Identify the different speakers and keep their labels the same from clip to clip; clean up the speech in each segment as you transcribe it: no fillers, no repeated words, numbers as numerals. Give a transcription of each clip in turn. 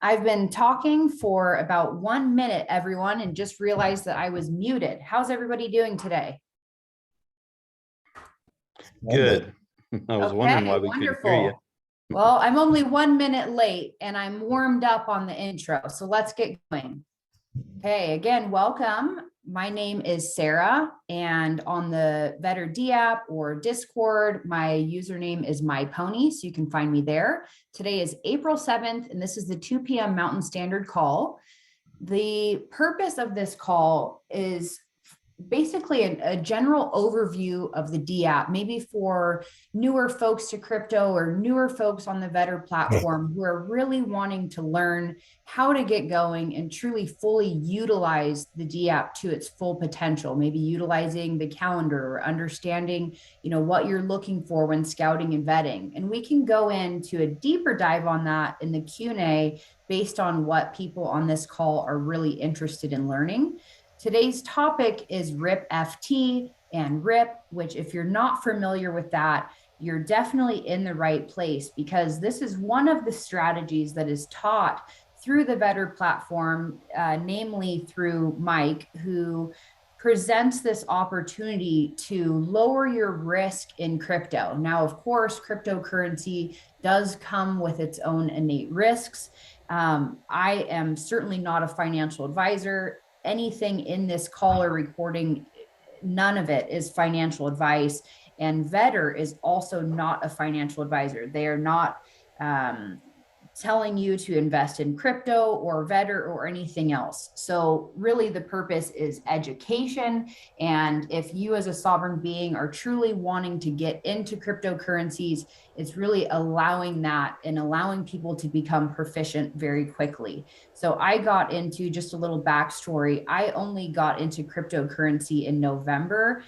Speaker 1: I've been talking for about 1 minute, everyone, and just realized that I was muted. How's everybody doing today?
Speaker 2: Good. I was wondering
Speaker 1: Okay,
Speaker 2: why we couldn't hear you.
Speaker 1: wonderful. Well, I'm only 1 minute late and I'm warmed up on the intro, so let's get going. Okay, again, welcome. My name is Sarah, and on the Vetter dApp or Discord, my username is mypony, so you can find me there. Today is April 7th, and this is the 2 p.m. Mountain Standard call. The purpose of this call is basically a general overview of the dApp, maybe for newer folks to crypto or newer folks on the Vetter platform who are really wanting to learn how to get going and truly fully utilize the dApp to its full potential, maybe utilizing the calendar or understanding, what you're looking for when scouting and vetting. And we can go into a deeper dive on that in the Q&A based on what people on this call are really interested in learning. Today's topic is RIPFT and RIP, which if you're not familiar with that, you're definitely in the right place because this is one of the strategies that is taught through the Vetter platform, namely through Mike, who presents this opportunity to lower your risk in crypto. Now, of course, cryptocurrency does come with its own innate risks. I am certainly not a financial advisor. Anything in this call or recording, none of it is financial advice. And Vetter is also not a financial advisor. They are not telling you to invest in crypto or Vetter or anything else. So really the purpose is education. And if you as a sovereign being are truly wanting to get into cryptocurrencies, it's really allowing that and allowing people to become proficient very quickly. So I got into, just a little backstory, I only got into cryptocurrency in November.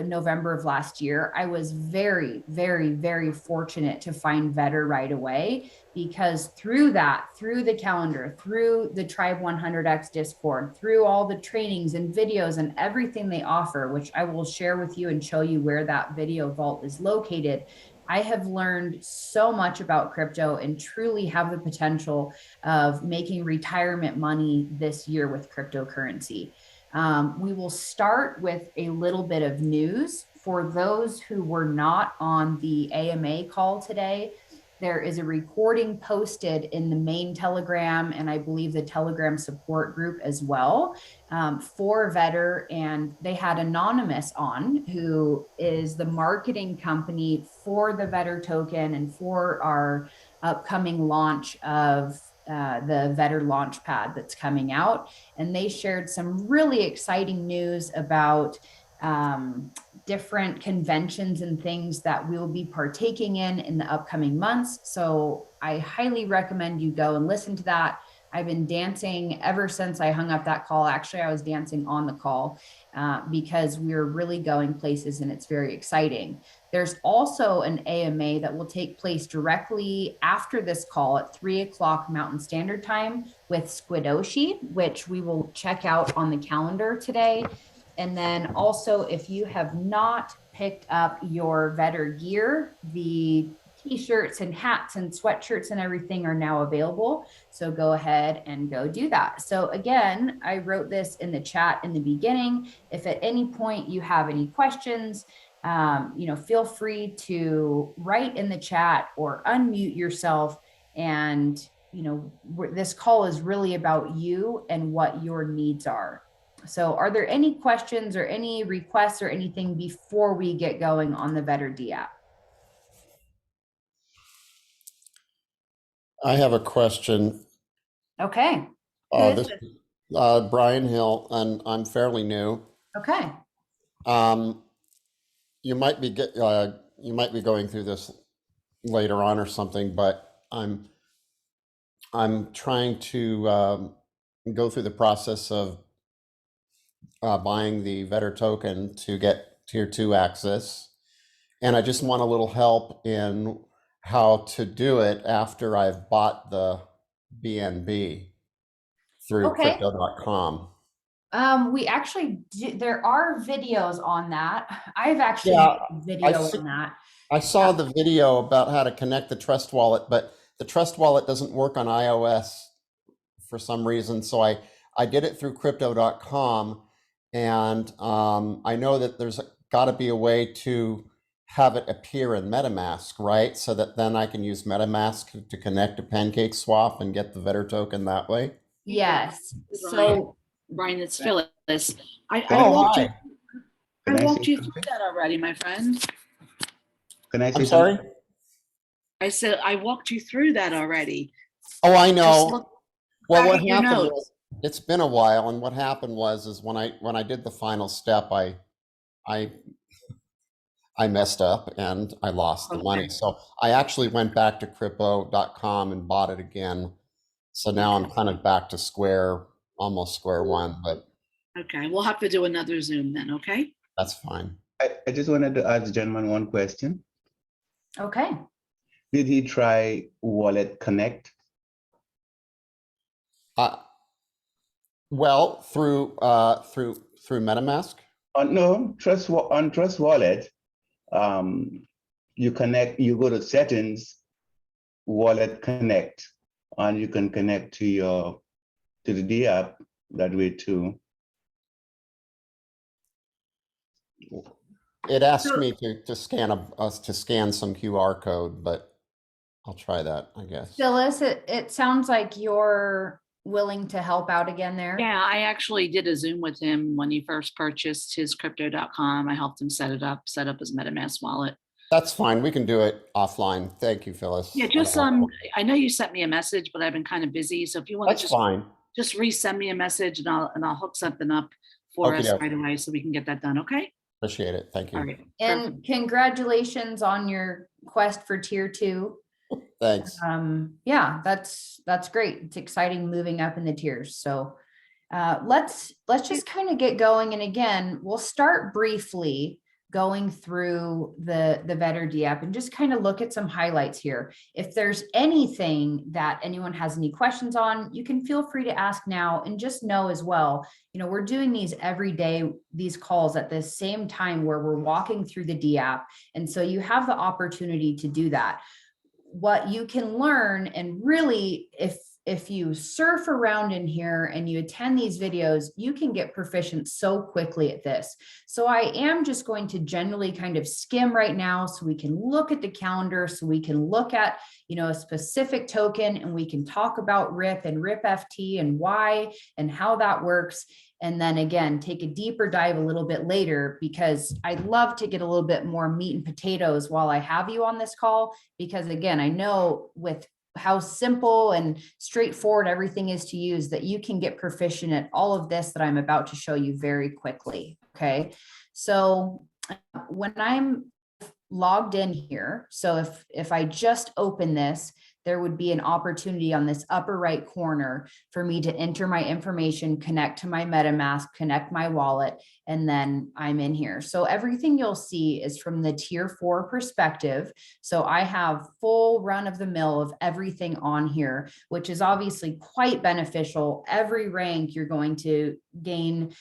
Speaker 1: November of last year. I was very, very, very fortunate to find Vetter right away, because through the calendar, through the Tribe 100X Discord, through all the trainings and videos and everything they offer, which I will share with you and show you where that video vault is located, I have learned so much about crypto and truly have the potential of making retirement money this year with cryptocurrency. We will start with a little bit of news. For those who were not on the AMA call today, there is a recording posted in the main Telegram, and I believe the Telegram support group as well, for Vetter. And they had Anonymous on, who is the marketing company for the Vetter token and for our upcoming launch of the Vetter Launchpad that's coming out. And they shared some really exciting news about different conventions and things that we'll be partaking in the upcoming months. So I highly recommend you go and listen to that. I've been dancing ever since I hung up that call. Actually, I was dancing on the call because we're really going places and it's very exciting. There's also an AMA that will take place directly after this call at 3 o'clock Mountain Standard Time with Squidoshi, which we will check out on the calendar today. And then also, if you have not picked up your Vetter gear, the t-shirts and hats and sweatshirts and everything are now available. So go ahead and go do that. So again, I wrote this in the chat in the beginning. If at any point you have any questions, feel free to write in the chat or unmute yourself. And, this call is really about you and what your needs are. So are there any questions or any requests or anything before we get going on the Vetter dApp?
Speaker 3: I have a question.
Speaker 1: Okay.
Speaker 3: This Brian Hill, and I'm fairly new.
Speaker 1: Okay.
Speaker 3: You might be going through this later on or something, but I'm trying to go through the process of buying the Vetter token to get Tier 2 access. And I just want a little help in how to do it after I've bought the BNB through crypto.com.
Speaker 1: We actually there are videos on that. I've actually made a video on that.
Speaker 3: I saw the video about how to connect the Trust Wallet, but the Trust Wallet doesn't work on iOS for some reason. So I did it through crypto.com, and I know that there's got to be a way to have it appear in MetaMask, right? So that then I can use MetaMask to connect to PancakeSwap and get the Vetter token that way.
Speaker 1: Yes. So
Speaker 4: Brian, it's Phyllis. I
Speaker 3: Oh,
Speaker 4: walked you.
Speaker 3: hi.
Speaker 4: I
Speaker 5: Can I
Speaker 4: walked
Speaker 5: say
Speaker 4: you through
Speaker 5: something?
Speaker 4: that already, my friend.
Speaker 5: Can I say
Speaker 3: I'm sorry?
Speaker 5: something?
Speaker 4: I said I walked you through that already.
Speaker 3: Oh, I
Speaker 4: Just
Speaker 3: know.
Speaker 4: look
Speaker 3: Well,
Speaker 4: back
Speaker 3: what
Speaker 4: at your
Speaker 3: happened
Speaker 4: notes.
Speaker 3: was, it's been a while, and what happened was is when I did the final step, I messed up and I lost the money.
Speaker 4: Okay.
Speaker 3: So I actually went back to crypto.com and bought it again. So now I'm kind of back to almost square one, but
Speaker 4: Okay, we'll have to do another Zoom then, okay?
Speaker 3: that's fine.
Speaker 5: I just wanted to ask the gentleman one question.
Speaker 1: okay.
Speaker 5: Did he try Wallet Connect?
Speaker 3: Well, through MetaMask.
Speaker 5: No, on Trust Wallet, you go to settings, Wallet Connect, and you can connect to the dApp that way too.
Speaker 3: It asked me to scan some QR code, but I'll try that, I guess.
Speaker 1: Phyllis, it sounds like you're willing to help out again there.
Speaker 4: Yeah, I actually did a Zoom with him when he first purchased his crypto.com. I helped him set up his MetaMask wallet.
Speaker 3: That's fine. We can do it offline. Thank you, Phyllis.
Speaker 4: Yeah, just I know you sent me a message, but I've been kind of busy. So if you want to
Speaker 3: That's fine.
Speaker 4: just resend me a message and I'll hook something up for us
Speaker 3: Okey-doke.
Speaker 4: right away so we can get that done, okay?
Speaker 3: Appreciate it. Thank
Speaker 4: All
Speaker 3: you.
Speaker 4: right. Perfect.
Speaker 1: And congratulations on your quest for tier 2.
Speaker 3: Thanks.
Speaker 1: Yeah, that's great. It's exciting moving up in the tiers. So let's just kind of get going. And again, we'll start briefly going through the Vetter dApp and just kind of look at some highlights here. If there's anything that anyone has any questions on, you can feel free to ask now, and just know as well, we're doing these every day, these calls at the same time where we're walking through the dApp. And so you have the opportunity to do that. What you can learn, and really, if you surf around in here and you attend these videos, you can get proficient so quickly at this. So I am just going to generally kind of skim right now so we can look at the calendar, so we can look at, a specific token, and we can talk about RIP and RIPFT and why and how that works. And then again, take a deeper dive a little bit later, because I'd love to get a little bit more meat and potatoes while I have you on this call, because again, I know with how simple and straightforward everything is to use, that you can get proficient at all of this that I'm about to show you very quickly. Okay. So when I'm logged in here, so if I just open this, there would be an opportunity on this upper right corner for me to enter my information, connect to my MetaMask, connect my wallet, and then I'm in here. So everything you'll see is from the tier 4 perspective. So I have full run of the mill of everything on here, which is obviously quite beneficial. Every rank you're going to gain,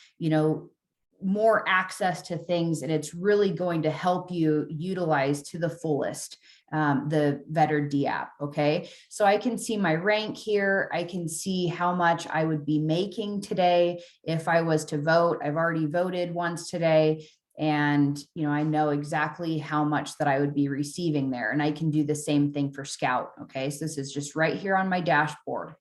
Speaker 1: more access to things, and it's really going to help you utilize to the fullest the Vetter dApp. Okay, so I can see my rank here. I can see how much I would be making today if I was to vote. I've already voted once today, and I know exactly how much that I would be receiving there. And I can do the same thing for Scout. Okay, so this is just right here on my dashboard.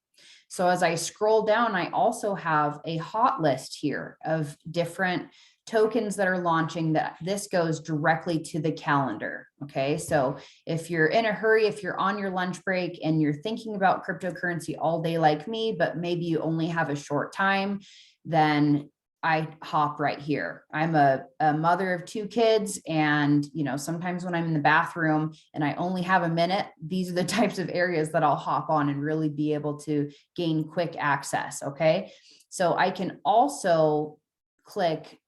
Speaker 1: So as I scroll down, I also have a hot list here of different tokens that are launching. That this goes directly to the calendar. Okay, so if you're in a hurry, if you're on your lunch break and you're thinking about cryptocurrency all day like me, but maybe you only have a short time, then I hop right here. I'm a mother of 2 kids, and sometimes when I'm in the bathroom and I only have a minute, these are the types of areas that I'll hop on and really be able to gain quick access. Okay, so I can also click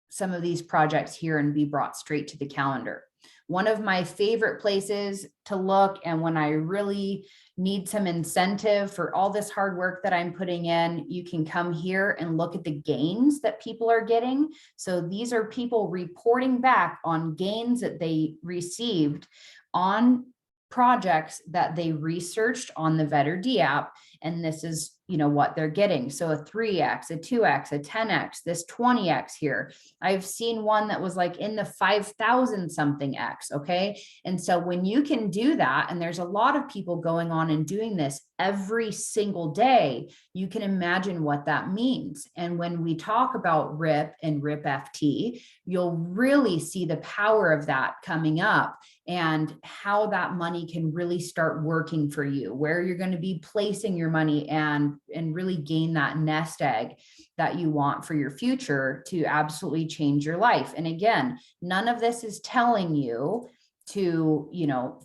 Speaker 1: some of these projects here and be brought straight to the calendar. One of my favorite places to look, and when I really need some incentive for all this hard work that I'm putting in, you can come here and look at the gains that people are getting. So these are people reporting back on gains that they received on projects that they researched on the Vetter dApp, and this is, what they're getting. So a 3x, a 2x, a 10x, this 20x here. I've seen one that was like in the 5,000 something X. Okay. And so when you can do that, and there's a lot of people going on and doing this every single day, you can imagine what that means. And when we talk about RIP and RIPFT, you'll really see the power of that coming up and how that money can really start working for you, where you're going to be placing your money and really gain that nest egg that you want for your future to absolutely change your life. And again, none of this is telling you to,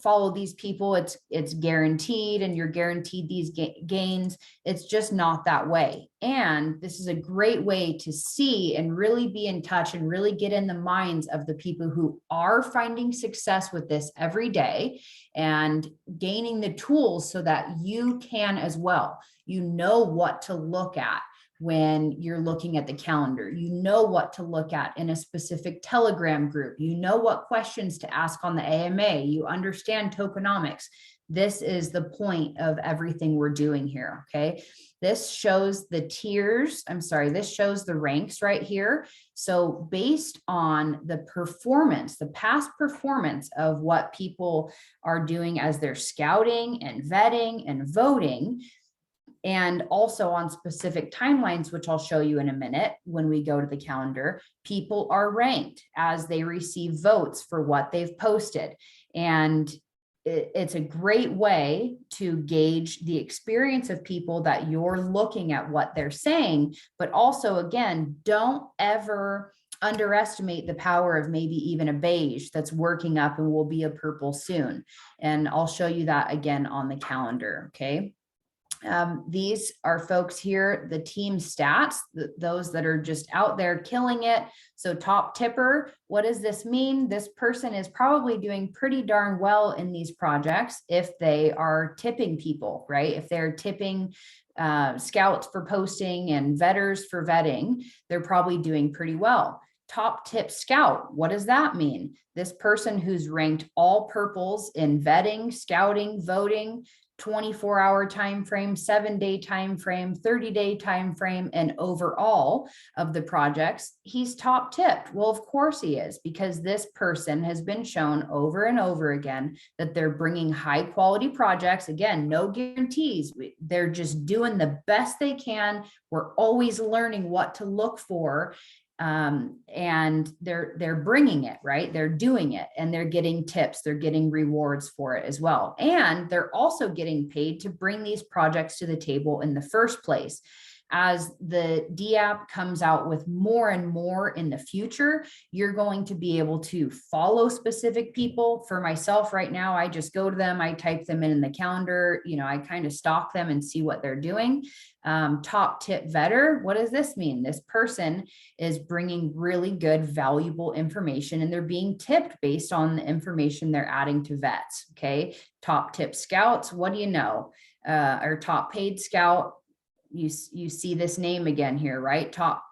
Speaker 1: follow these people. It's guaranteed and you're guaranteed these gains. It's just not that way. And this is a great way to see and really be in touch and really get in the minds of the people who are finding success with this every day and gaining the tools so that you can as well. You know what to look at when you're looking at the calendar. You know what to look at in a specific Telegram group. You know what questions to ask on the AMA. You understand tokenomics. This is the point of everything we're doing here, okay? This shows the tiers. This shows the ranks right here. So based on the performance, the past performance of what people are doing as they're scouting and vetting and voting, and also on specific timelines, which I'll show you in a minute when we go to the calendar, people are ranked as they receive votes for what they've posted. And it's a great way to gauge the experience of people that you're looking at what they're saying, but also, again, don't ever underestimate the power of maybe even a beige that's working up and will be a purple soon. And I'll show you that again on the calendar, okay? These are folks here, the team stats, those that are just out there killing it. So top tipper, what does this mean? This person is probably doing pretty darn well in these projects if they are tipping people, right? If they're tipping scouts for posting and vetters for vetting, they're probably doing pretty well. Top tip scout, what does that mean? This person who's ranked all purples in vetting, scouting, voting, 24-hour time frame, 7-day time frame, 30-day time frame, and overall of the projects, he's top tipped. Well, of course he is, because this person has been shown over and over again that they're bringing high quality projects. Again, no guarantees. They're just doing the best they can. We're always learning what to look for. And they're bringing it, right? They're doing it and they're getting tips, they're getting rewards for it as well. And they're also getting paid to bring these projects to the table in the first place. As the dApp comes out with more and more in the future, you're going to be able to follow specific people. For myself right now, I just go to them, I type them in the calendar, I kind of stalk them and see what they're doing. Top tip vetter, what does this mean? This person is bringing really good, valuable information and they're being tipped based on the information they're adding to vets, okay? Top tip scouts, what do you know? Or top paid scout, you see this name again here, right? Top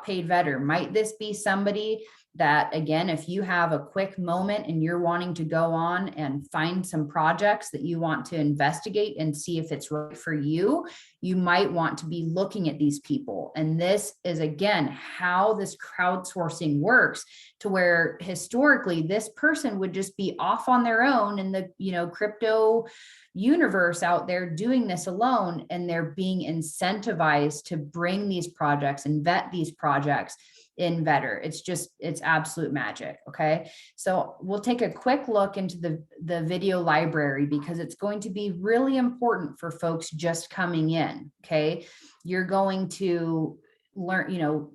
Speaker 1: paid vetter. Might this be somebody that, again, if you have a quick moment and you're wanting to go on and find some projects that you want to investigate and see if it's right for you, you might want to be looking at these people. And this is, again, how this crowdsourcing works, to where historically this person would just be off on their own in the, crypto universe out there doing this alone, and they're being incentivized to bring these projects and vet these projects in Vetter. It's absolute magic. Okay. So we'll take a quick look into the video library, because it's going to be really important for folks just coming in. Okay. You're going to learn,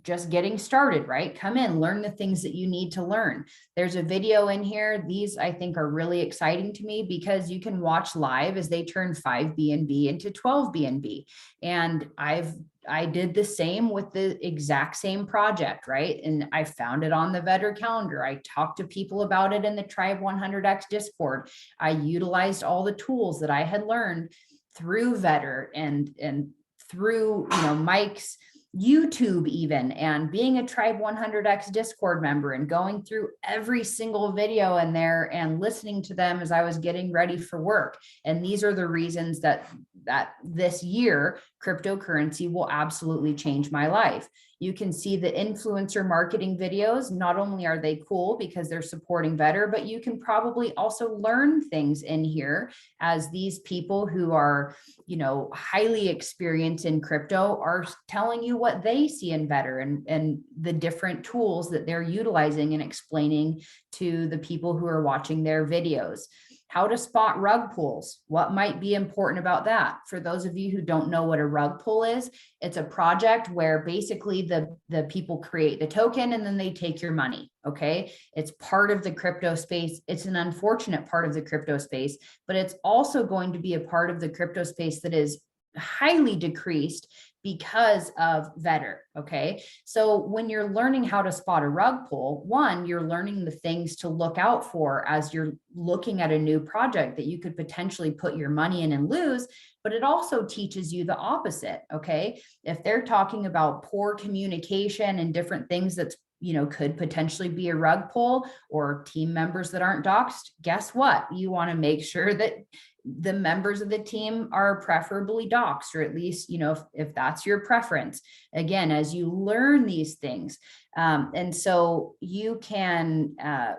Speaker 1: just getting started, right? Come in, learn the things that you need to learn. There's a video in here. These I think are really exciting to me, because you can watch live as they turn 5 BNB into 12 BNB. And I did the same with the exact same project, right? And I found it on the Vetter calendar. I talked to people about it in the Tribe 100X Discord. I utilized all the tools that I had learned through Vetter and through, Mike's YouTube even, and being a Tribe 100X Discord member and going through every single video in there and listening to them as I was getting ready for work. And these are the reasons that that this year, cryptocurrency will absolutely change my life. You can see the influencer marketing videos. Not only are they cool because they're supporting better, but you can probably also learn things in here as these people who are, highly experienced in crypto are telling you what they see in better and the different tools that they're utilizing and explaining to the people who are watching their videos. How to spot rug pulls. What might be important about that? For those of you who don't know what a rug pull is, it's a project where basically the people create the token and then they take your money. Okay. It's part of the crypto space. It's an unfortunate part of the crypto space, but it's also going to be a part of the crypto space that is highly decreased because of Vetter. Okay. So when you're learning how to spot a rug pull, one, you're learning the things to look out for as you're looking at a new project that you could potentially put your money in and lose, but it also teaches you the opposite. Okay. If they're talking about poor communication and different things that's could potentially be a rug pull or team members that aren't doxed, guess what? You want to make sure that the members of the team are preferably doxed, or at least, if that's your preference, again, as you learn these things. And so you can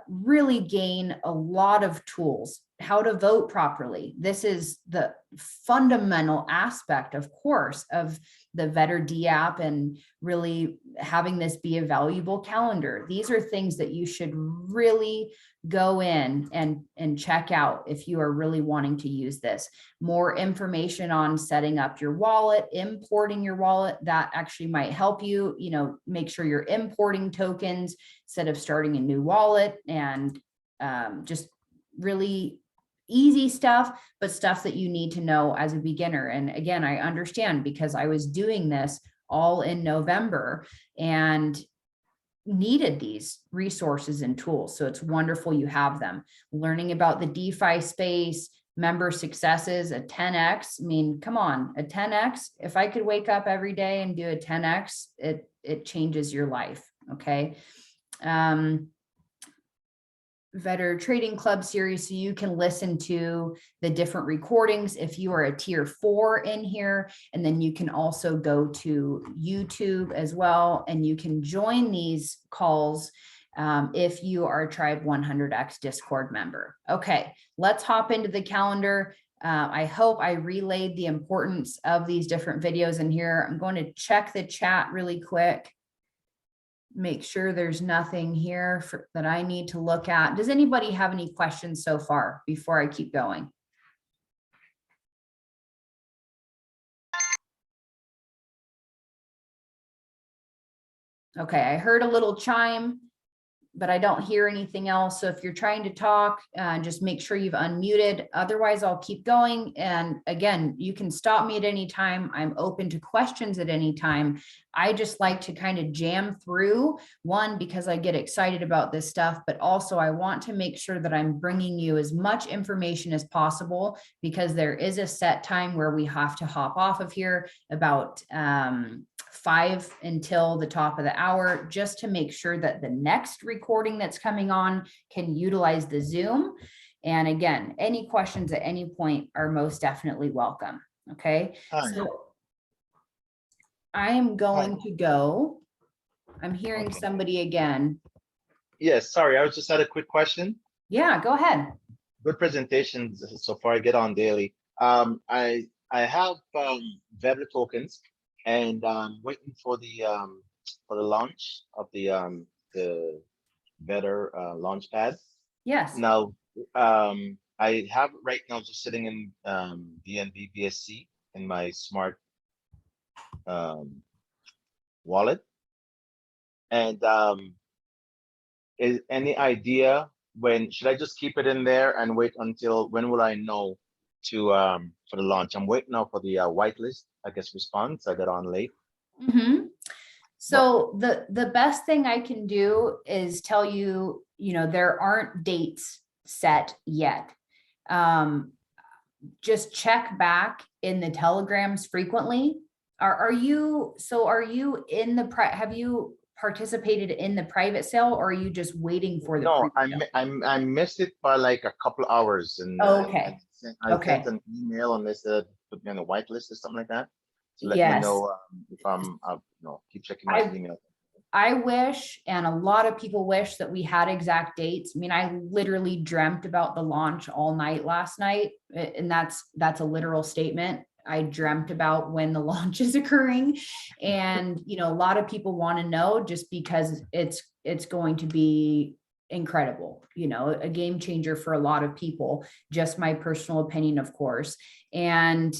Speaker 1: really gain a lot of tools, how to vote properly. This is the fundamental aspect, of course, of the Vetter dApp and really having this be a valuable calendar. These are things that you should really go in and check out if you are really wanting to use this. More information on setting up your wallet, importing your wallet, that actually might help you, make sure you're importing tokens instead of starting a new wallet, and just really easy stuff, but stuff that you need to know as a beginner. And again, I understand because I was doing this all in November and needed these resources and tools. So it's wonderful you have them. Learning about the DeFi space, member successes, a 10x. I mean, come on, a 10x. If I could wake up every day and do a 10x, it changes your life. Okay. Vetter Trading Club series, so you can listen to the different recordings if you are a tier 4 in here, and then you can also go to YouTube as well, and you can join these calls if you are a Tribe 100X Discord member. Okay, let's hop into the calendar. I hope I relayed the importance of these different videos in here. I'm going to check the chat really quick. Make sure there's nothing here that I need to look at. Does anybody have any questions so far before I keep going? Okay, I heard a little chime, but I don't hear anything else. So if you're trying to talk, just make sure you've unmuted. Otherwise, I'll keep going. And again, you can stop me at any time. I'm open to questions at any time. I just like to kind of jam through, one, because I get excited about this stuff, but also I want to make sure that I'm bringing you as much information as possible, because there is a set time where we have to hop off of here about 5 until the top of the hour, just to make sure that the next recording that's coming on can utilize the Zoom. And again, any questions at any point are most definitely welcome. Okay.
Speaker 6: Hi.
Speaker 1: So I am going to go. I'm hearing
Speaker 6: Okay.
Speaker 1: somebody again.
Speaker 6: Yes, sorry, I just had a quick question.
Speaker 1: Yeah, go ahead.
Speaker 6: Good presentations so far. I get on daily. I have Vetter tokens, and waiting for the launch of the Vetter launch pad.
Speaker 1: Yes.
Speaker 6: Now, I have right now just sitting in BNB BSC in my smart wallet, and is any idea when should I just keep it in there and wait until when will I know to for the launch? I'm waiting now for the whitelist, I guess, response. I got on late.
Speaker 1: Mm-hmm. So the best thing I can do is tell you, there aren't dates set yet. Just check back in the telegrams frequently. Are you in the have you participated in the private sale, or are you just waiting for the
Speaker 6: No,
Speaker 1: pre-sale?
Speaker 6: I missed it by like a couple hours, and
Speaker 1: Okay.
Speaker 6: I
Speaker 1: Okay.
Speaker 6: sent an email and they said put me on the whitelist or something like that. To let me
Speaker 1: Yes.
Speaker 6: know if I'm, keep checking my email.
Speaker 1: I wish, and a lot of people wish, that we had exact dates. I mean, I literally dreamt about the launch all night last night, and that's a literal statement. I dreamt about when the launch is occurring, and a lot of people want to know, just because it's going to be incredible, a game changer for a lot of people. Just my personal opinion, of course. And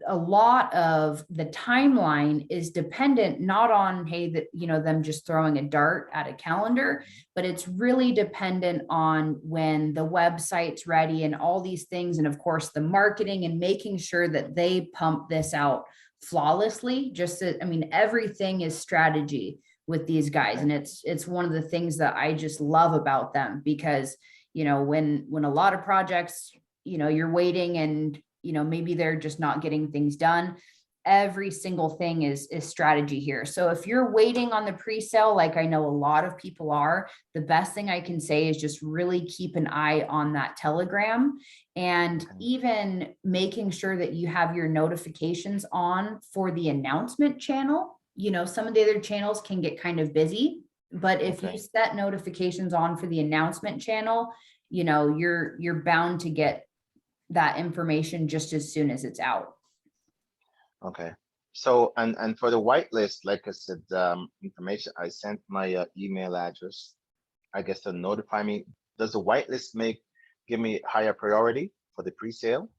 Speaker 1: a lot of the timeline is dependent not on, hey, that them just throwing a dart at a calendar, but it's really dependent on when the website's ready and all these things, and of course the marketing and making sure that they pump this out flawlessly. Everything is strategy with these guys, and it's one of the things that I just love about them, because when a lot of projects, you're waiting and maybe they're just not getting things done, every single thing is strategy here. So if you're waiting on the pre-sale, like I know a lot of people are, the best thing I can say is just really keep an eye on that Telegram, and even making sure that you have your notifications on for the announcement channel. Some of the other channels can get kind of busy, but if you set notifications on for the announcement channel, you're bound to get that information just as soon as it's out.
Speaker 6: Okay. So, and for the whitelist, like I said, information, I sent my email address, I guess, to notify me. Does the whitelist give me higher priority for the pre-sale?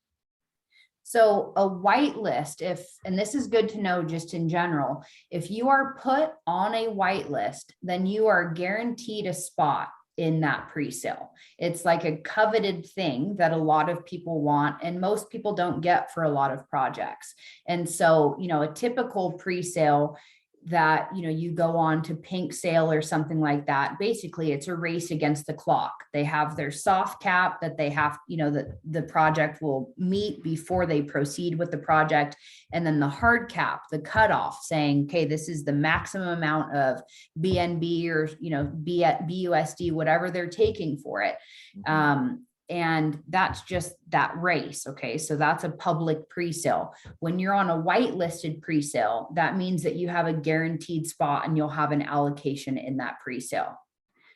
Speaker 1: So a whitelist, and this is good to know just in general, if you are put on a whitelist, then you are guaranteed a spot in that pre-sale. It's like a coveted thing that a lot of people want, and most people don't get for a lot of projects. And so, a typical pre-sale that you go on to Pink Sale or something like that, basically it's a race against the clock. They have their soft cap that they have, that the project will meet before they proceed with the project, and then the hard cap, the cutoff, saying, okay, this is the maximum amount of BNB or BUSD, whatever they're taking for it. And that's just that race. Okay. So that's a public pre-sale. When you're on a whitelisted pre-sale, that means that you have a guaranteed spot and you'll have an allocation in that pre-sale.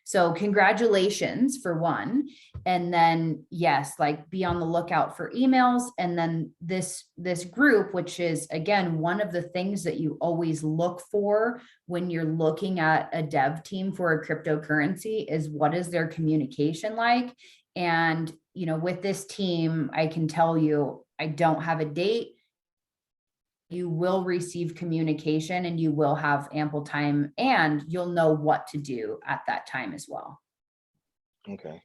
Speaker 1: So congratulations for one. And then yes, like be on the lookout for emails. And then this group, which is again, one of the things that you always look for when you're looking at a dev team for a cryptocurrency, is what is their communication like? And, with this team, I can tell you, I don't have a date. You will receive communication and you will have ample time, and you'll know what to do at that time as well.
Speaker 6: Okay.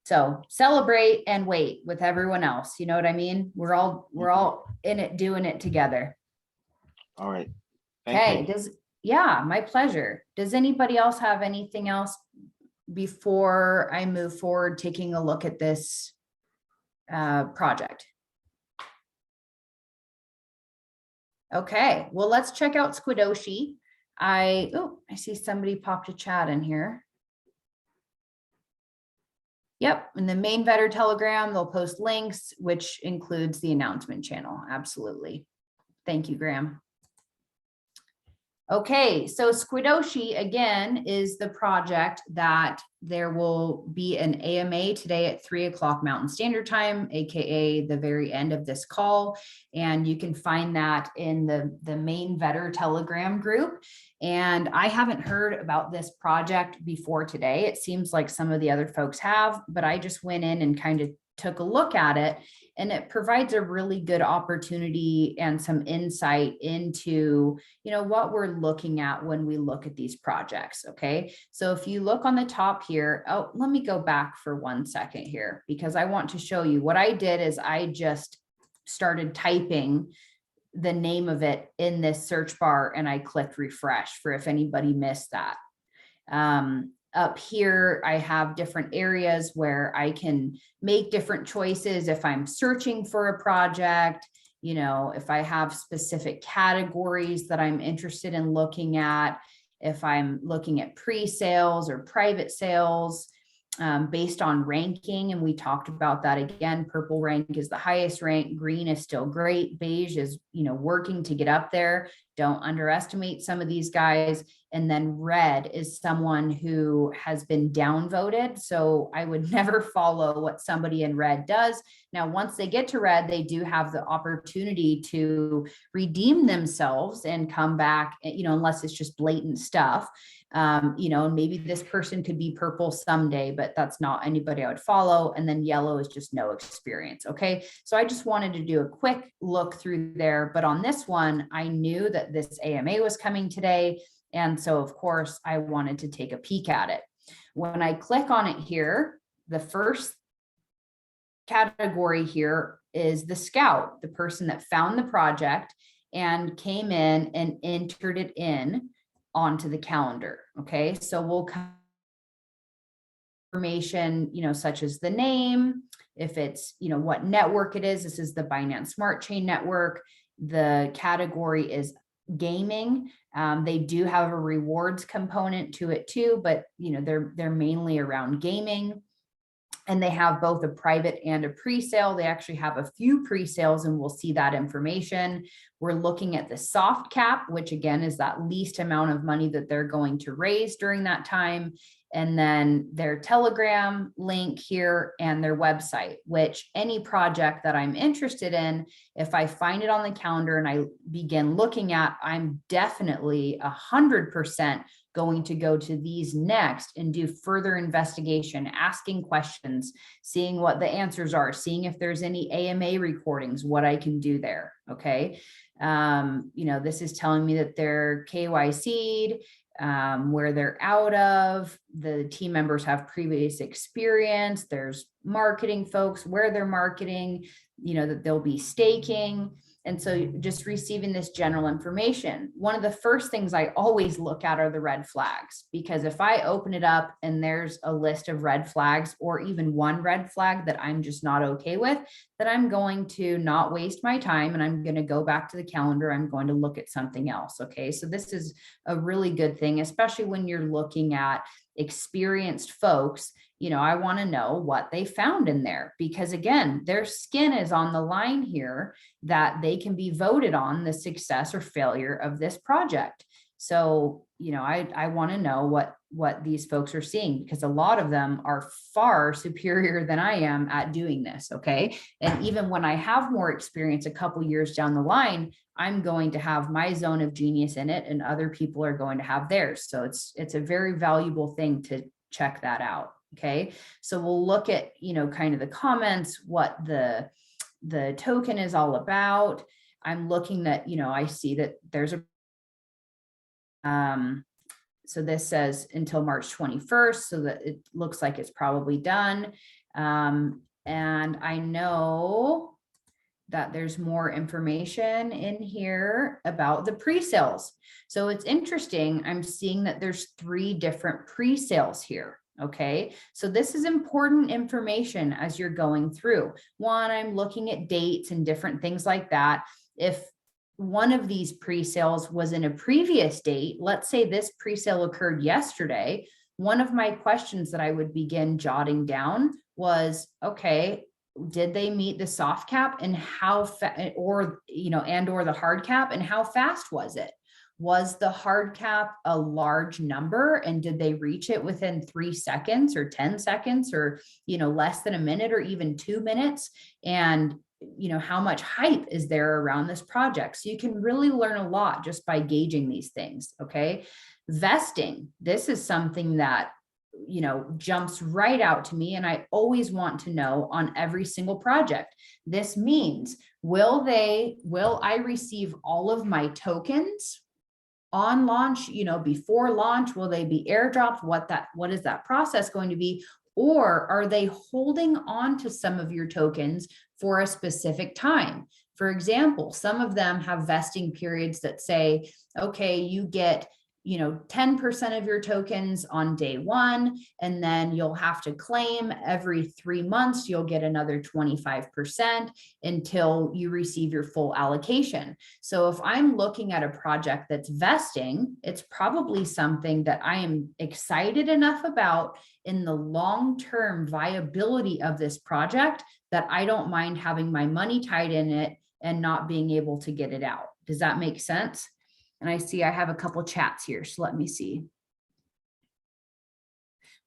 Speaker 1: So celebrate and wait with everyone else. You know what I mean? We're all in it, doing it together.
Speaker 6: All right.
Speaker 1: Okay. Yeah, my pleasure. Does anybody else have anything else before I move forward taking a look at this project? Okay, well, let's check out Squidoshi. I see somebody popped a chat in here. Yep, in the main Vetter Telegram, they'll post links, which includes the announcement channel. Absolutely. Thank you, Graham. Okay, so Squidoshi, again, is the project that there will be an AMA today at 3 o'clock Mountain Standard Time, AKA the very end of this call. And you can find that in the main Vetter Telegram group. And I haven't heard about this project before today. It seems like some of the other folks have, but I just went in and kind of took a look at it, and it provides a really good opportunity and some insight into, what we're looking at when we look at these projects. Okay. So if you look on the top here, let me go back for 1 second here, because I want to show you what I did is I just started typing the name of it in this search bar and I clicked refresh for if anybody missed that. Up here, I have different areas where I can make different choices if I'm searching for a project, if I have specific categories that I'm interested in looking at, if I'm looking at pre-sales or private sales. based on ranking. And we talked about that again. Purple rank is the highest rank. Green is still great. Beige is, working to get up there. Don't underestimate some of these guys. And then red is someone who has been downvoted. So I would never follow what somebody in red does. Now, once they get to red, they do have the opportunity to redeem themselves and come back, unless it's just blatant stuff. Maybe this person could be purple someday, but that's not anybody I would follow. And then yellow is just no experience. Okay. So I just wanted to do a quick look through there. But on this one, I knew that this AMA was coming today. And so of course I wanted to take a peek at it. When I click on it here, the first category here is the scout, the person that found the project and came in and entered it in onto the calendar. Okay, so we'll come information, such as the name, if it's, what network it is. This is the Binance Smart Chain network. The category is gaming. They do have a rewards component to it too, but they're mainly around gaming. And they have both a private and a pre-sale. They actually have a few pre-sales, and we'll see that information. We're looking at the soft cap, which again is that least amount of money that they're going to raise during that time. And then their Telegram link here and their website, which any project that I'm interested in, if I find it on the calendar and I begin looking at, I'm definitely 100% going to go to these next and do further investigation, asking questions, seeing what the answers are, seeing if there's any AMA recordings, what I can do there. Okay. This is telling me that they're KYC'd, where they're out of, the team members have previous experience, there's marketing folks, where they're marketing, that they'll be staking. And so just receiving this general information. One of the first things I always look at are the red flags, because if I open it up and there's a list of red flags or even one red flag that I'm just not okay with, then I'm going to not waste my time and I'm going to go back to the calendar. I'm going to look at something else. Okay. So this is a really good thing, especially when you're looking at experienced folks. I want to know what they found in there, because again, their skin is on the line here, that they can be voted on the success or failure of this project. So, I want to know what these folks are seeing, because a lot of them are far superior than I am at doing this. Okay. And even when I have more experience a couple years down the line, I'm going to have my zone of genius in it and other people are going to have theirs. So it's a very valuable thing to check that out. Okay. So we'll look at, kind of the comments, what the token is all about. I'm looking that, I see that there's a, so this says until March 21st, so that it looks like it's probably done. And I know that there's more information in here about the pre-sales. So it's interesting. I'm seeing that there's 3 different pre-sales here. Okay, so this is important information as you're going through. One, I'm looking at dates and different things like that. If one of these pre-sales was in a previous date, let's say this pre-sale occurred yesterday, one of my questions that I would begin jotting down was, okay, did they meet the soft cap, and how or the hard cap, and how fast was it? Was the hard cap a large number, and did they reach it within 3 seconds or 10 seconds or, less than a minute or even 2 minutes? And, how much hype is there around this project? So you can really learn a lot just by gauging these things. Okay. Vesting. This is something that, jumps right out to me. And I always want to know on every single project. This means, will I receive all of my tokens on launch, before launch? Will they be airdropped? What is that process going to be? Or are they holding on to some of your tokens for a specific time? For example, some of them have vesting periods that say, okay, you get, 10% of your tokens on day one, and then you'll have to claim every 3 months, you'll get another 25% until you receive your full allocation. So if I'm looking at a project that's vesting, it's probably something that I am excited enough about in the long-term viability of this project that I don't mind having my money tied in it and not being able to get it out. Does that make sense? And I see I have a couple chats here, so let me see.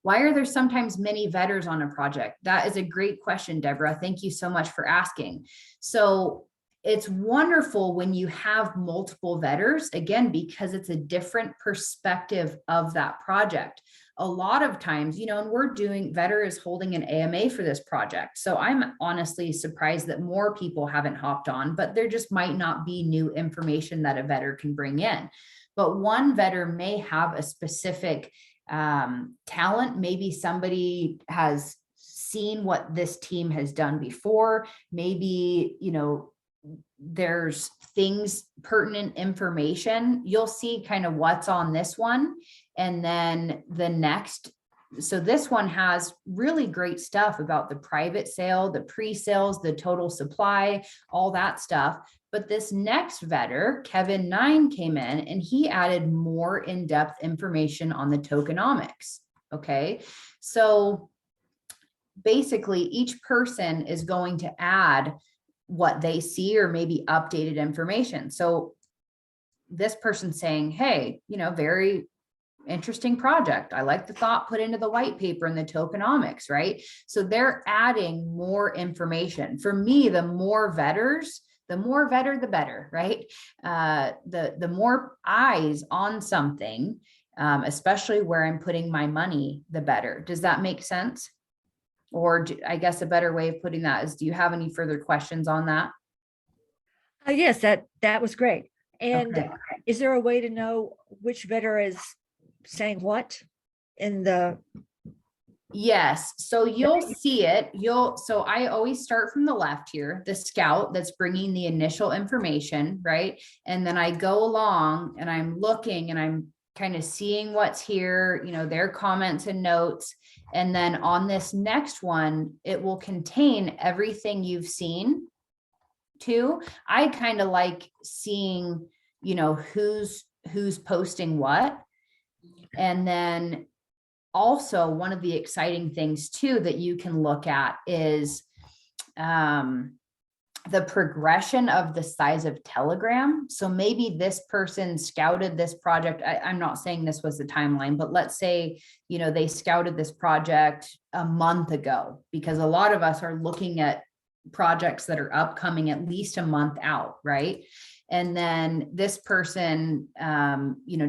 Speaker 1: Why are there sometimes many vetters on a project? That is a great question, Deborah. Thank you so much for asking. So it's wonderful when you have multiple vetters, again, because it's a different perspective of that project. A lot of times, and we're doing, Vetter is holding an AMA for this project. So I'm honestly surprised that more people haven't hopped on, but there just might not be new information that a Vetter can bring in. But one Vetter may have a specific talent. Maybe somebody has seen what this team has done before. Maybe, there's things, pertinent information. You'll see kind of what's on this one. And then the next, so this one has really great stuff about the private sale, the pre-sales, the total supply, all that stuff. But this next Vetter, Kevin 9, came in and he added more in-depth information on the tokenomics. Okay. So basically each person is going to add what they see or maybe updated information. So this person saying, hey, very interesting project. I like the thought put into the white paper and the tokenomics, right? So they're adding more information. For me, the more vetters, the more vetter, the better, right? The more eyes on something, especially where I'm putting my money, the better. Does that make sense? Or I guess a better way of putting that is, do you have any further questions on that?
Speaker 7: Yes, that was great. And
Speaker 1: Okay.
Speaker 7: is there a way to know which vetter is saying what in the?
Speaker 1: Yes, so you'll see it. So I always start from the left here, the scout that's bringing the initial information, right? And then I go along and I'm looking and I'm kind of seeing what's here, their comments and notes. And then on this next one, it will contain everything you've seen too. I kind of like seeing, who's posting what. And then also one of the exciting things too that you can look at is the progression of the size of Telegram. So maybe this person scouted this project. I'm not saying this was the timeline, but let's say, they scouted this project a month ago, because a lot of us are looking at projects that are upcoming at least a month out, right? And then this person,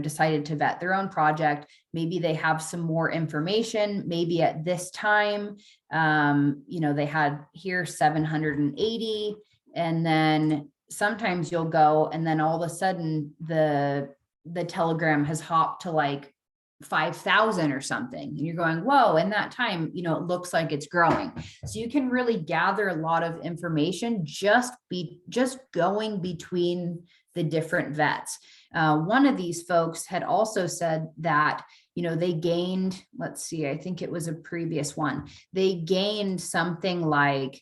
Speaker 1: decided to vet their own project. Maybe they have some more information. Maybe at this time, they had here 780. And then sometimes you'll go and then all of a sudden the Telegram has hopped to like 5,000 or something. And you're going, whoa, in that time, it looks like it's growing. So you can really gather a lot of information just going between the different vets. One of these folks had also said that, they gained, let's see, I think it was a previous one. They gained something like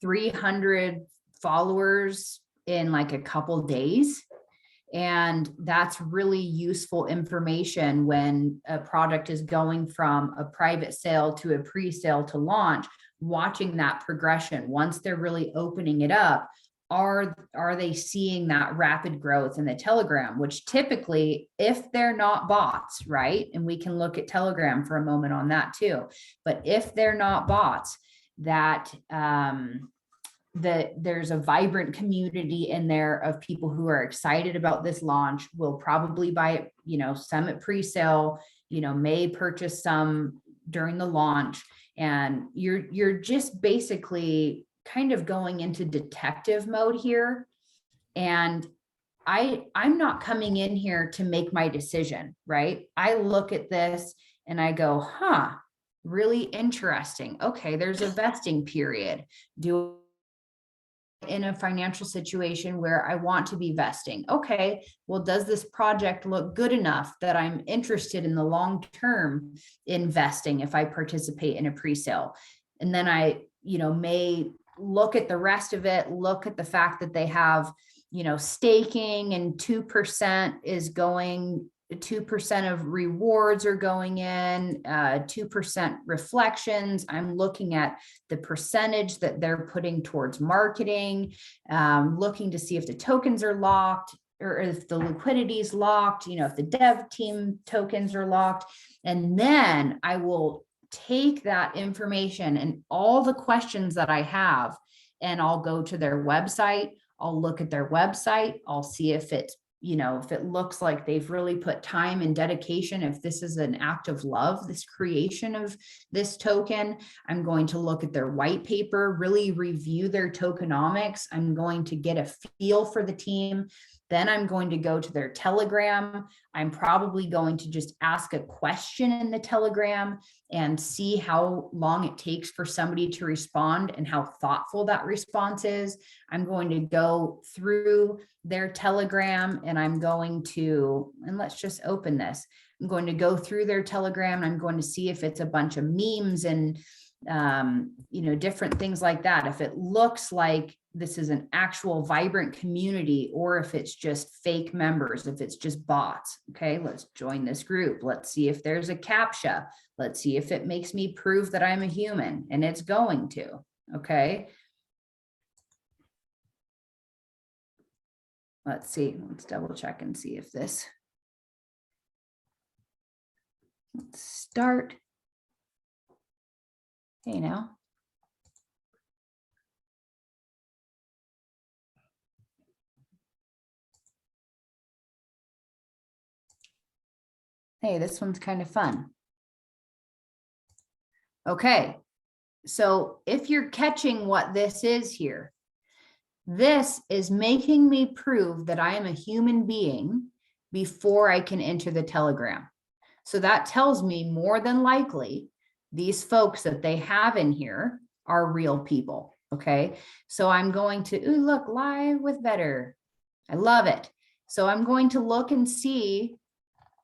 Speaker 1: 300 followers in like a couple days. And that's really useful information when a product is going from a private sale to a pre-sale to launch, watching that progression. Once they're really opening it up, are they seeing that rapid growth in the Telegram, which typically, if they're not bots, right? And we can look at Telegram for a moment on that too. But if they're not bots, that there's a vibrant community in there of people who are excited about this launch, will probably buy it, some at pre-sale, may purchase some during the launch. And you're just basically kind of going into detective mode here. And I'm not coming in here to make my decision, right? I look at this and I go, really interesting. Okay, there's a vesting period. Do in a financial situation where I want to be vesting? Okay, well, does this project look good enough that I'm interested in the long-term investing if I participate in a pre-sale? And then I, may look at the rest of it, look at the fact that they have, staking and 2% is going, 2% of rewards are going in, 2% reflections. I'm looking at the percentage that they're putting towards marketing, looking to see if the tokens are locked or if the liquidity is locked, if the dev team tokens are locked. And then I will take that information and all the questions that I have, and I'll go to their website. I'll look at their website. I'll see if it's, if it looks like they've really put time and dedication, if this is an act of love, this creation of this token. I'm going to look at their white paper, really review their tokenomics. I'm going to get a feel for the team. Then I'm going to go to their Telegram. I'm probably going to just ask a question in the Telegram and see how long it takes for somebody to respond and how thoughtful that response is. I'm going to go through their Telegram and I'm going to, and let's just open this. I'm going to go through their Telegram and I'm going to see if it's a bunch of memes and, different things like that. If it looks like this is an actual vibrant community or if it's just fake members, if it's just bots. Okay, let's join this group. Let's see if there's a CAPTCHA. Let's see if it makes me prove that I'm a human, and it's going to. Okay. Let's see, let's double check and see if this. Let's start. Hey, now. Hey, this one's kind of fun. Okay, so if you're catching what this is here, this is making me prove that I am a human being before I can enter the Telegram. So that tells me more than likely these folks that they have in here are real people. Okay, so I'm going to, ooh, look, live with Better. I love it. So I'm going to look and see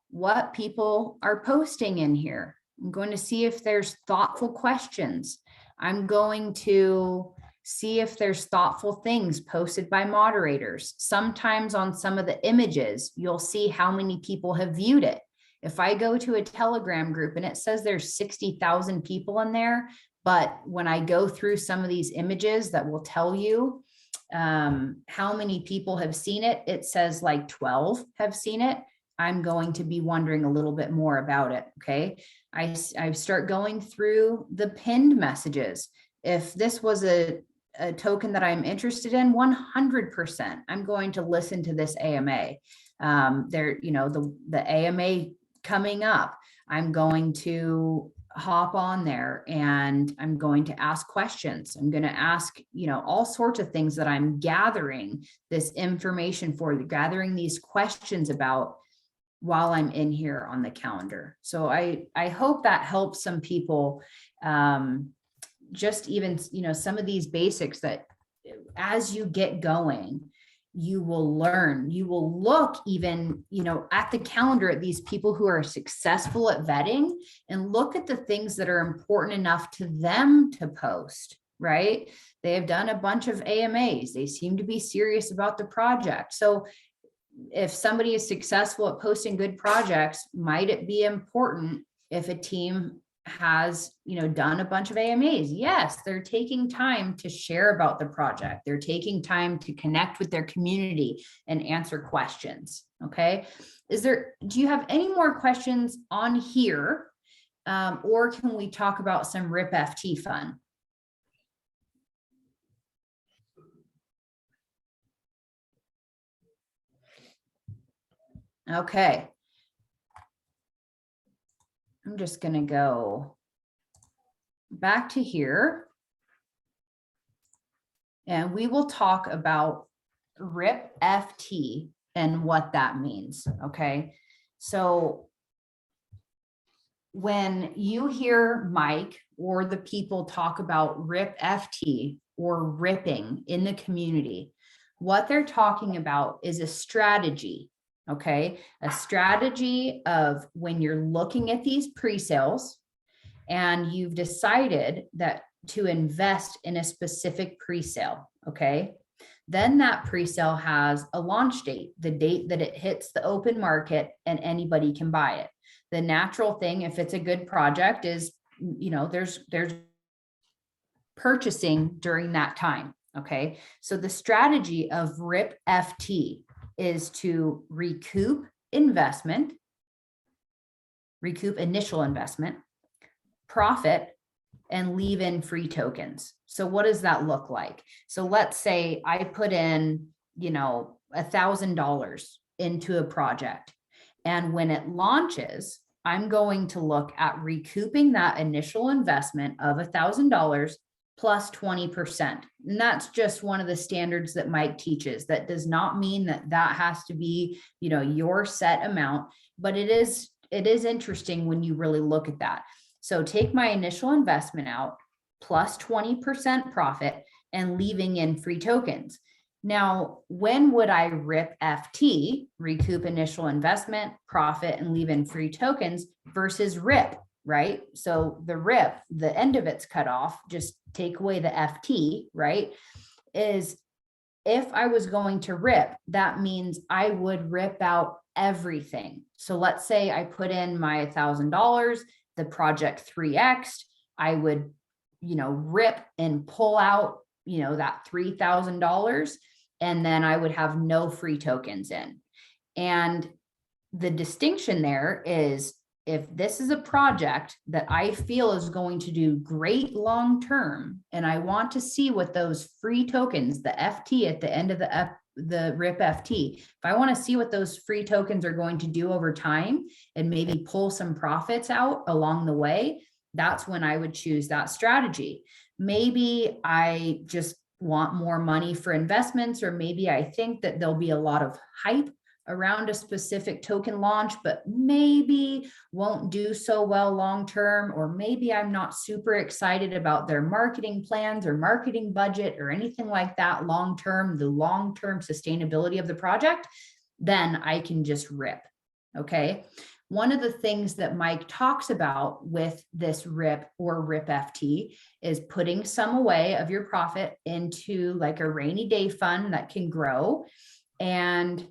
Speaker 1: what people are posting in here. I'm going to see if there's thoughtful questions. I'm going to see if there's thoughtful things posted by moderators. Sometimes on some of the images, you'll see how many people have viewed it. If I go to a Telegram group and it says there's 60,000 people in there, but when I go through some of these images that will tell you how many people have seen it, it says like 12 have seen it. I'm going to be wondering a little bit more about it. Okay. I start going through the pinned messages. If this was a token that I'm interested in, 100%, I'm going to listen to this AMA. The AMA coming up, I'm going to hop on there and I'm going to ask questions. I'm going to ask, all sorts of things that I'm gathering this information for, gathering these questions about while I'm in here on the calendar. So I hope that helps some people, just even, some of these basics that as you get going, you will learn, you will look even, at the calendar at these people who are successful at vetting and look at the things that are important enough to them to post, right? They have done a bunch of AMAs. They seem to be serious about the project. So if somebody is successful at posting good projects, might it be important if a team has, done a bunch of AMAs? Yes, they're taking time to share about the project. They're taking time to connect with their community and answer questions. Okay. Do you have any more questions on here? Or can we talk about some RIPFT fun? Okay. I'm just going to go back to here and we will talk about RIPFT and what that means. Okay. So when you hear Mike or the people talk about RIPFT, or ripping in the community, what they're talking about is a strategy. Okay. A strategy of when you're looking at these pre-sales and you've decided that to invest in a specific pre-sale. Okay. Then that pre-sale has a launch date, the date that it hits the open market and anybody can buy it. The natural thing, if it's a good project, is, there's purchasing during that time. Okay. So the strategy of RIPFT is to recoup initial investment, profit, and leave in free tokens. So what does that look like? So let's say I put in, $1,000 into a project. And when it launches, I'm going to look at recouping that initial investment of $1,000 plus 20%. And that's just one of the standards that Mike teaches. That does not mean that that has to be, your set amount, but it is interesting when you really look at that. So take my initial investment out plus 20% profit and leaving in free tokens. Now, when would I RIPFT, recoup initial investment, profit, and leave in free tokens versus RIP, right? So the RIP, the end of it's cut off, just take away the FT, right? Is if I was going to RIP, that means I would rip out everything. So let's say I put in my $1,000, the project 3X'd, I would, rip and pull out, that $3,000, and then I would have no free tokens in. And the distinction there is, if this is a project that I feel is going to do great long-term, and I want to see what those free tokens, the FT at the end of the RIP FT, if I want to see what those free tokens are going to do over time and maybe pull some profits out along the way, that's when I would choose that strategy. Maybe I just want more money for investments, or maybe I think that there'll be a lot of hype around a specific token launch, but maybe won't do so well long-term, or maybe I'm not super excited about their marketing plans or marketing budget or anything like that long-term, the long-term sustainability of the project, then I can just RIP. Okay. One of the things that Mike talks about with this RIP or RIPFT is putting some away of your profit into like a rainy day fund that can grow, and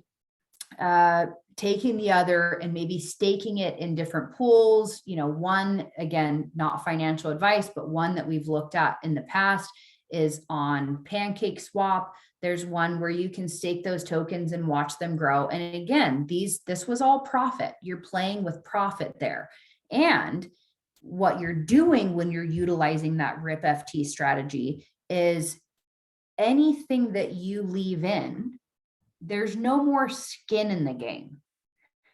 Speaker 1: taking the other and maybe staking it in different pools. One, again, not financial advice, but one that we've looked at in the past is on Pancake Swap. There's one where you can stake those tokens and watch them grow. And again, this was all profit. You're playing with profit there. And what you're doing when you're utilizing that RIPFT strategy is anything that you leave in, there's no more skin in the game.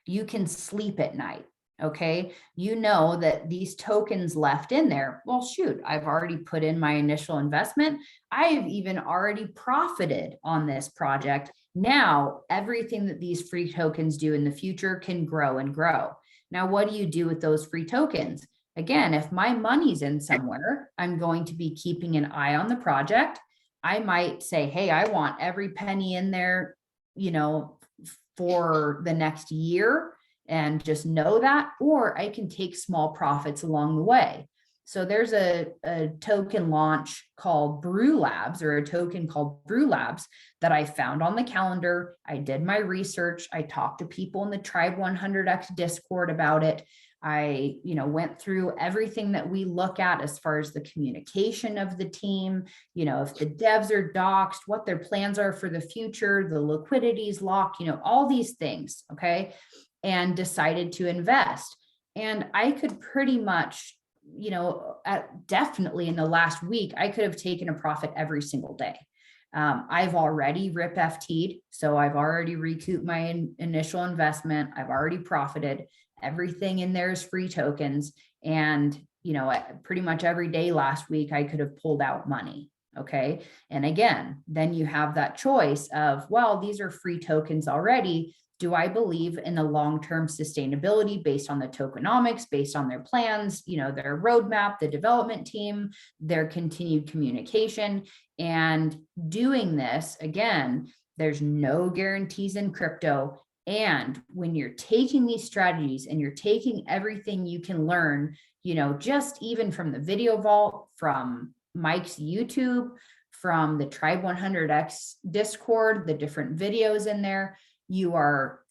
Speaker 1: You can sleep at night. Okay. You know that these tokens left in there, well, shoot, I've already put in my initial investment. I've even already profited on this project. Now, everything that these free tokens do in the future can grow and grow. Now, what do you do with those free tokens? Again, if my money's in somewhere, I'm going to be keeping an eye on the project. I might say, hey, I want every penny in there, for the next year, and just know that, or I can take small profits along the way. So there's a token launch called Brew Labs, or a token called Brew Labs, that I found on the calendar. I did my research. I talked to people in the Tribe 100X Discord about it. I, went through everything that we look at as far as the communication of the team, if the devs are doxed, what their plans are for the future, the liquidity is locked, all these things. Okay. And decided to invest. And I could pretty much, definitely in the last week, I could have taken a profit every single day. I've already RIPFT'd, so I've already recouped my initial investment. I've already profited. Everything in there is free tokens. And, pretty much every day last week, I could have pulled out money. Okay. And again, then you have that choice of, well, these are free tokens already. Do I believe in the long-term sustainability based on the tokenomics, based on their plans, their roadmap, the development team, their continued communication, and doing this, again, there's no guarantees in crypto. And when you're taking these strategies and you're taking everything you can learn, just even from the video vault, from Mike's YouTube, from the Tribe 100X Discord, the different videos in there, you are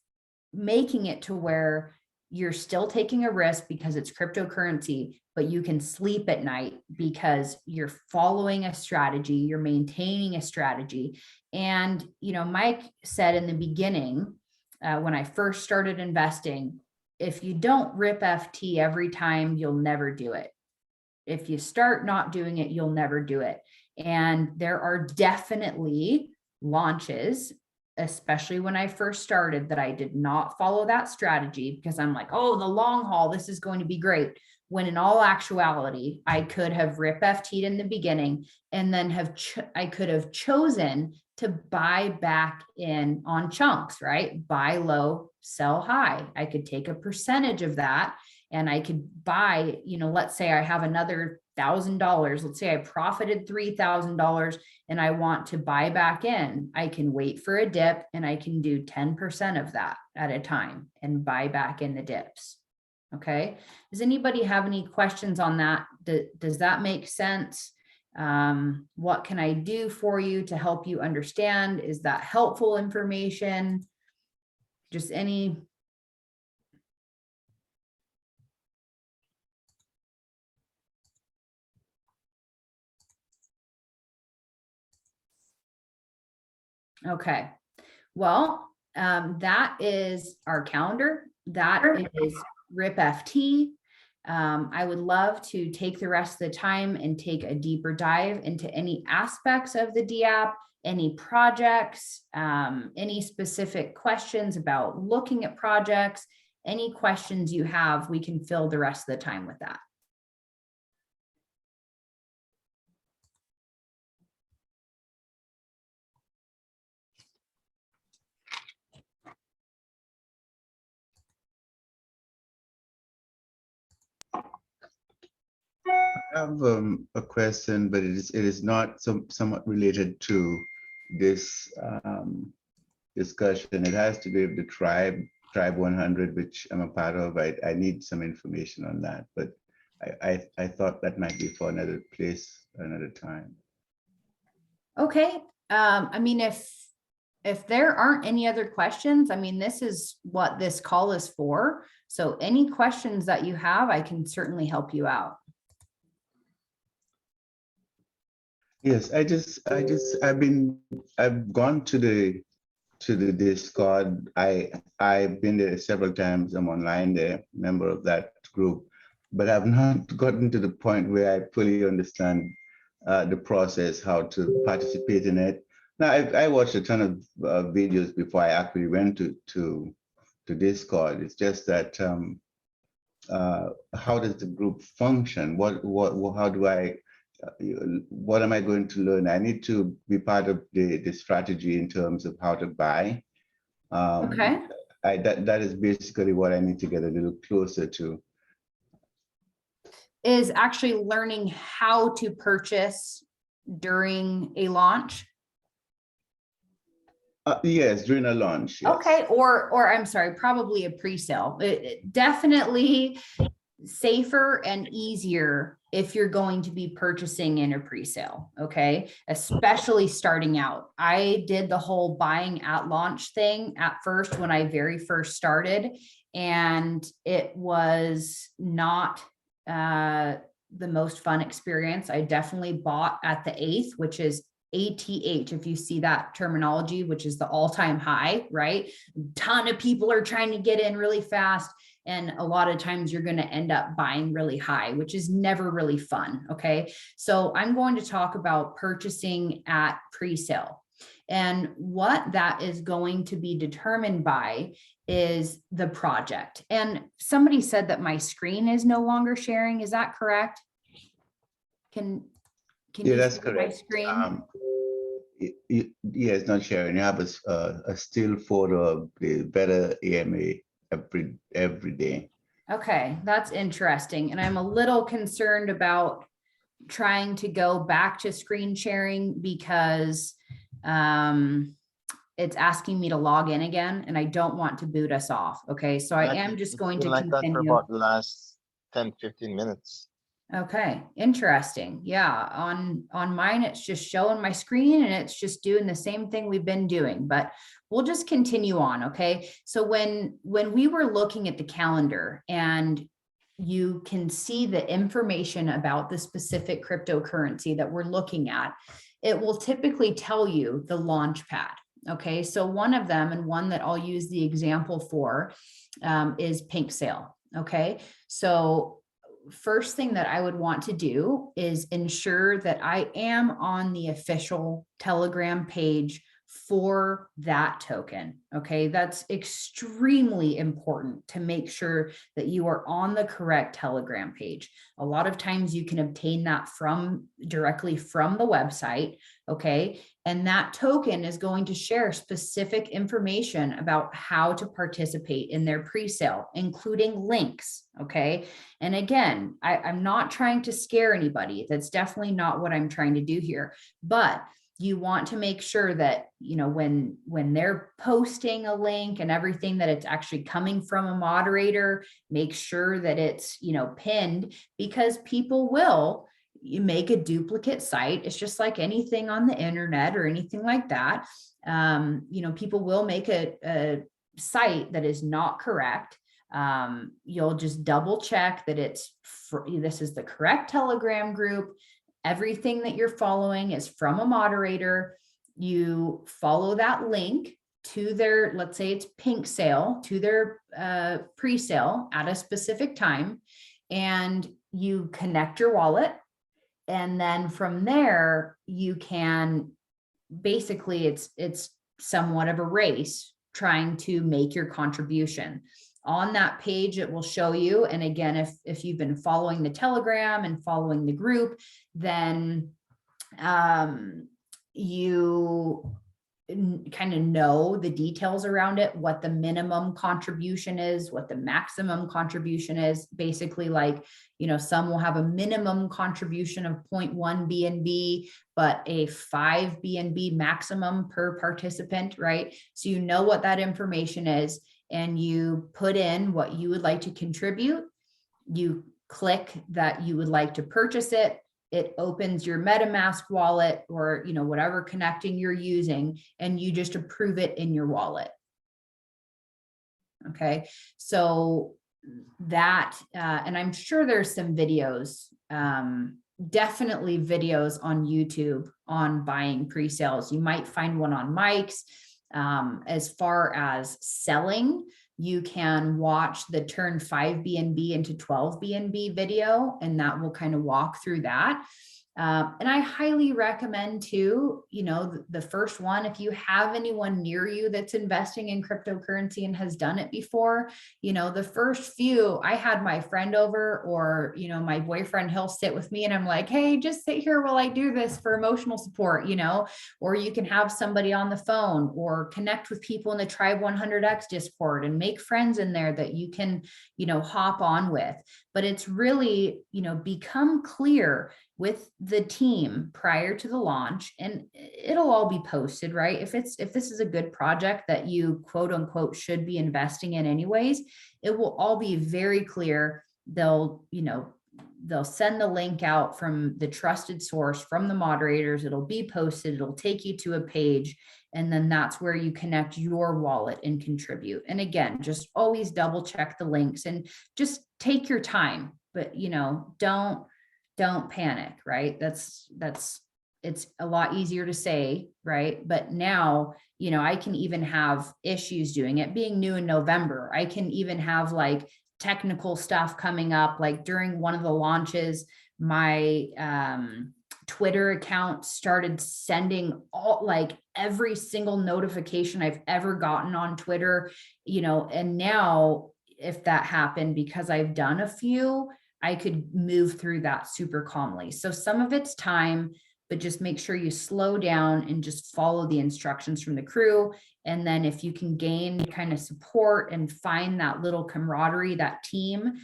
Speaker 1: making it to where you're still taking a risk because it's cryptocurrency, but you can sleep at night because you're following a strategy, you're maintaining a strategy. And, Mike said in the beginning, when I first started investing, if you don't RIPFT every time, you'll never do it. If you start not doing it, you'll never do it. And there are definitely launches, especially when I first started, that I did not follow that strategy because I'm like, oh, the long haul, this is going to be great. When in all actuality, I could have RIPFT'd in the beginning and then I could have chosen to buy back in on chunks, right? Buy low, sell high. I could take a percentage of that and I could buy, let's say I have another $1,000. Let's say I profited $3,000 and I want to buy back in. I can wait for a dip and I can do 10% of that at a time and buy back in the dips. Okay. Does anybody have any questions on that? Does that make sense? What can I do for you to help you understand? Is that helpful information? Just any? Okay. Well, that is our calendar. That is RIPFT. I would love to take the rest of the time and take a deeper dive into any aspects of the dApp, any projects, any specific questions about looking at projects, any questions you have, we can fill the rest of the time with that.
Speaker 5: I have a question, but it is not somewhat related to this discussion. It has to do with the Tribe 100, which I'm a part of. I need some information on that, but I thought that might be for another place, another time.
Speaker 1: Okay. I mean, if there aren't any other questions, I mean, this is what this call is for. So any questions that you have, I can certainly help you out.
Speaker 5: Yes, I've gone to the Discord. I've been there several times. I'm online there, member of that group, but I've not gotten to the point where I fully understand the process, how to participate in it. Now, I watched a ton of videos before I actually went to Discord. It's just that how does the group function? How do I? What am I going to learn? I need to be part of the strategy in terms of how to buy.
Speaker 1: Okay.
Speaker 5: That is basically what I need to get a little closer to.
Speaker 1: Is actually learning how to purchase during a launch.
Speaker 5: Yes, during a launch. Yes.
Speaker 1: Okay, or I'm sorry, probably a pre-sale. Definitely safer and easier if you're going to be purchasing in a pre-sale, okay? Especially starting out. I did the whole buying at launch thing at first when I very first started, and it was not the most fun experience. I definitely bought at the 8th, which is ATH, if you see that terminology, which is the all-time high, right? A ton of people are trying to get in really fast. And a lot of times you're going to end up buying really high, which is never really fun. Okay. So I'm going to talk about purchasing at pre-sale. And what that is going to be determined by is the project. And somebody said that my screen is no longer sharing. Is that correct? Can
Speaker 5: Yeah,
Speaker 1: you
Speaker 5: that's
Speaker 1: see
Speaker 5: correct.
Speaker 1: my screen?
Speaker 5: yeah, it's not sharing. You have a still photo of the better AMA every day.
Speaker 1: Okay, that's interesting. And I'm a little concerned about trying to go back to screen sharing because it's asking me to log in again and I don't want to boot us off. Okay, so I am just going
Speaker 6: It's
Speaker 1: to
Speaker 6: been like that for
Speaker 1: continue.
Speaker 6: about the last 10-15 minutes.
Speaker 1: Okay, interesting. Yeah, on mine, it's just showing my screen and it's just doing the same thing we've been doing, but we'll just continue on. Okay, so when we were looking at the calendar and you can see the information about the specific cryptocurrency that we're looking at, it will typically tell you the launch pad. Okay, so one of them, and one that I'll use the example for, is Pink Sale. Okay, so first thing that I would want to do is ensure that I am on the official Telegram page for that token. Okay, that's extremely important to make sure that you are on the correct Telegram page. A lot of times you can obtain that directly from the website. Okay, and that token is going to share specific information about how to participate in their pre-sale, including links. Okay, and again, I'm not trying to scare anybody. That's definitely not what I'm trying to do here, but you want to make sure that, you know, when they're posting a link and everything, that it's actually coming from a moderator. Make sure that it's, you know, pinned, because people will make a duplicate site. It's just like anything on the internet or anything like that. You know, people will make a site that is not correct. You'll just double check that this is the correct Telegram group. Everything that you're following is from a moderator. You follow that link to their, let's say it's Pink Sale, to their pre-sale at a specific time, and you connect your wallet. And then from there, you can basically, it's somewhat of a race trying to make your contribution. On that page, it will show you. And again, if you've been following the Telegram and following the group, then you kind of know the details around it, what the minimum contribution is, what the maximum contribution is. Basically, like, you know, some will have a minimum contribution of 0.1 BNB, but a 5 BNB maximum per participant, right? So you know what that information is, and you put in what you would like to contribute. You click that you would like to purchase it. It opens your MetaMask wallet, or, you know, whatever connecting you're using, and you just approve it in your wallet. Okay, so that, and I'm sure there's some videos, definitely videos on YouTube on buying pre-sales. You might find one on Mike's. As far as selling, you can watch the turn 5 BNB into 12 BNB video, and that will kind of walk through that. And I highly recommend too, you know, the first one, if you have anyone near you that's investing in cryptocurrency and has done it before, you know, the first few, I had my friend over, or, you know, my boyfriend, he'll sit with me and I'm like, hey, just sit here while I do this for emotional support, you know, or you can have somebody on the phone, or connect with people in the Tribe 100X Discord and make friends in there that you can, you know, hop on with. But it's really, you know, become clear with the team prior to the launch, and it'll all be posted, right? If this is a good project that you quote unquote should be investing in anyways, it will all be very clear. They'll send the link out from the trusted source, from the moderators. It'll be posted. It'll take you to a page, and then that's where you connect your wallet and contribute. And again, just always double check the links and just take your time, but, you know, don't panic, right? It's a lot easier to say, right? But now, you know, I can even have issues doing it. Being new in November, I can even have like technical stuff coming up. Like during one of the launches, my Twitter account started sending every single notification I've ever gotten on Twitter, you know, and now if that happened, because I've done a few, I could move through that super calmly. So some of it's time, but just make sure you slow down and just follow the instructions from the crew. And then if you can gain kind of support and find that little camaraderie, that team,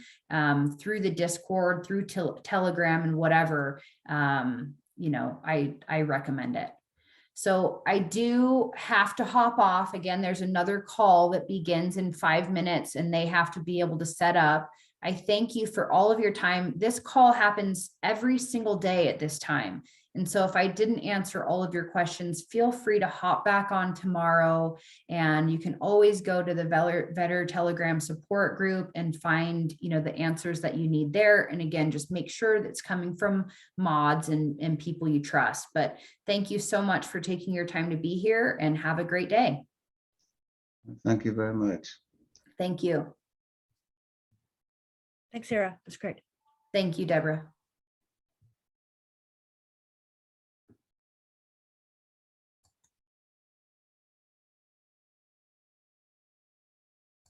Speaker 1: through the Discord, through Telegram and whatever, you know, I recommend it. So I do have to hop off. Again, there's another call that begins in 5 minutes and they have to be able to set up. I thank you for all of your time. This call happens every single day at this time. And so if I didn't answer all of your questions, feel free to hop back on tomorrow. And you can always go to the Vetter Telegram support group and find, you know, the answers that you need there. And again, just make sure that it's coming from mods and people you trust. But thank you so much for taking your time to be here and have a great day.
Speaker 5: Thank you very much.
Speaker 1: Thank you.
Speaker 7: Thanks, Sarah. That's great.
Speaker 1: Thank you, Deborah.